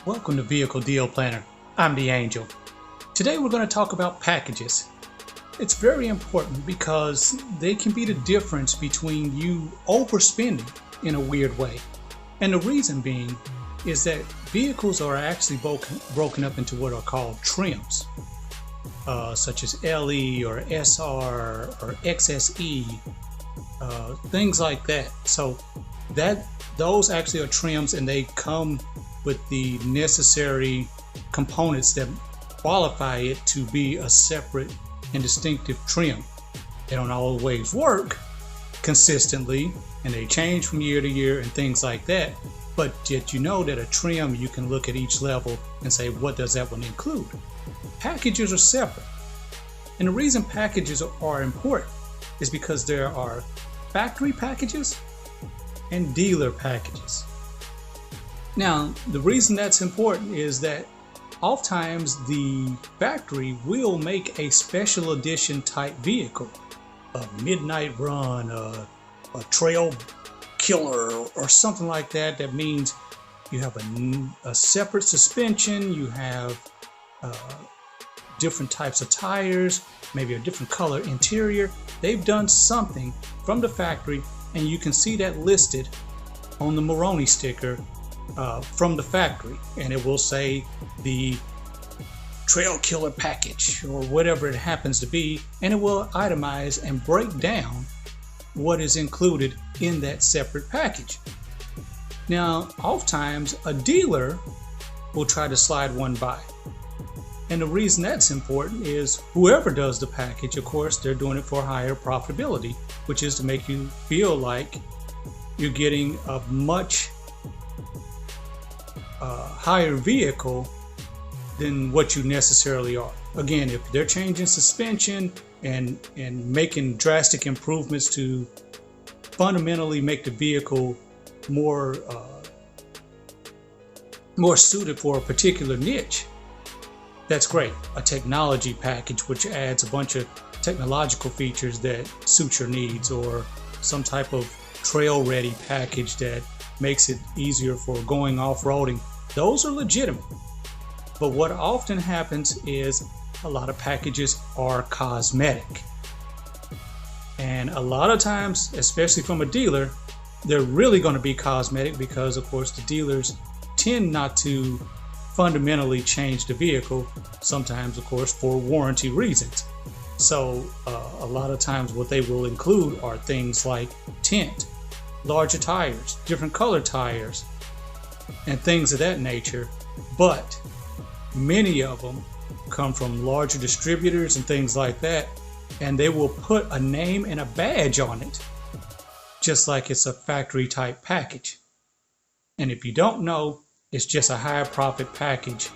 Welcome to Vehicle Deal Planner. I'm the Angel. Today we're going to talk about packages. It's very important because they can be the difference between you overspending in a weird way. And the reason being is that vehicles are actually broken up into what are called trims, such as LE or SR or XSE, things like that. So those actually are trims, and they come with the necessary components that qualify it to be a separate and distinctive trim. They don't always work consistently, and they change from year to year and things like that. But yet you know that a trim, you can look at each level and say, what does that one include? Packages are separate. And the reason packages are important is because there are factory packages and dealer packages. Now, the reason that's important is that oftentimes the factory will make a special edition type vehicle, a midnight run, a trail killer, or something like that. That means you have a separate suspension, you have different types of tires, maybe a different color interior. They've done something from the factory, and you can see that listed on the Moroni sticker from the factory, and it will say the Trail Killer package or whatever it happens to be, and it will itemize and break down what is included in that separate package. Now, oftentimes a dealer will try to slide one by, and the reason that's important is whoever does the package, of course, they're doing it for higher profitability, which is to make you feel like you're getting a much higher vehicle than what you necessarily are. Again, if they're changing suspension and making drastic improvements to fundamentally make the vehicle more suited for a particular niche, that's great. A technology package which adds a bunch of technological features that suit your needs, or some type of trail ready package that makes it easier for going off-roading, those are legitimate. But what often happens is a lot of packages are cosmetic. And a lot of times, especially from a dealer, they're really going to be cosmetic because, of course, the dealers tend not to fundamentally change the vehicle, sometimes, of course, for warranty reasons. So a lot of times what they will include are things like tint, larger tires, different color tires, and things of that nature. But many of them come from larger distributors and things like that, and they will put a name and a badge on it, just like it's a factory type package. And if you don't know, it's just a higher profit package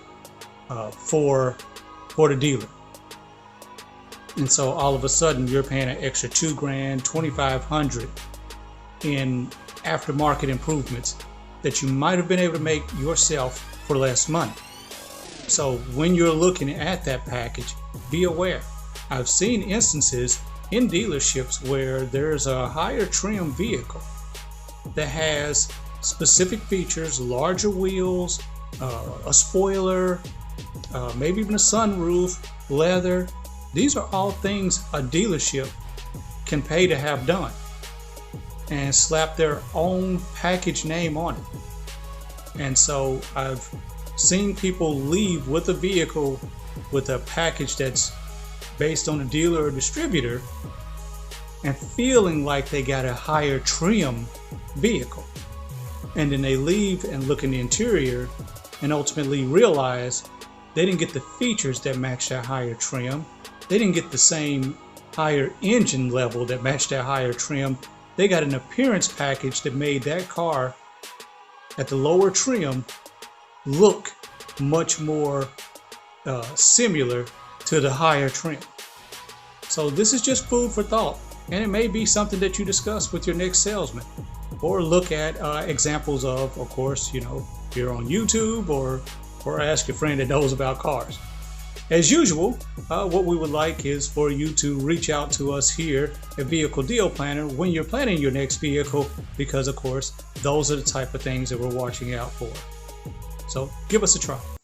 for the dealer. And so all of a sudden you're paying an extra $2,000, $2,500 in aftermarket improvements that you might have been able to make yourself for less money. So when you're looking at that package, be aware. I've seen instances in dealerships where there's a higher trim vehicle that has specific features, larger wheels, a spoiler, maybe even a sunroof, leather. These are all things a dealership can pay to have done and slap their own package name on it. And so I've seen people leave with a vehicle with a package that's based on a dealer or distributor and feeling like they got a higher trim vehicle. And then they leave and look in the interior and ultimately realize they didn't get the features that match that higher trim. They didn't get the same higher engine level that matched that higher trim. They got an appearance package that made that car at the lower trim look much more similar to the higher trim. So this is just food for thought, and it may be something that you discuss with your next salesman, or look at examples of course, here on YouTube, or ask your friend that knows about cars. As usual, what we would like is for you to reach out to us here at Vehicle Deal Planner when you're planning your next vehicle, because of course those are the type of things that we're watching out for. So give us a try.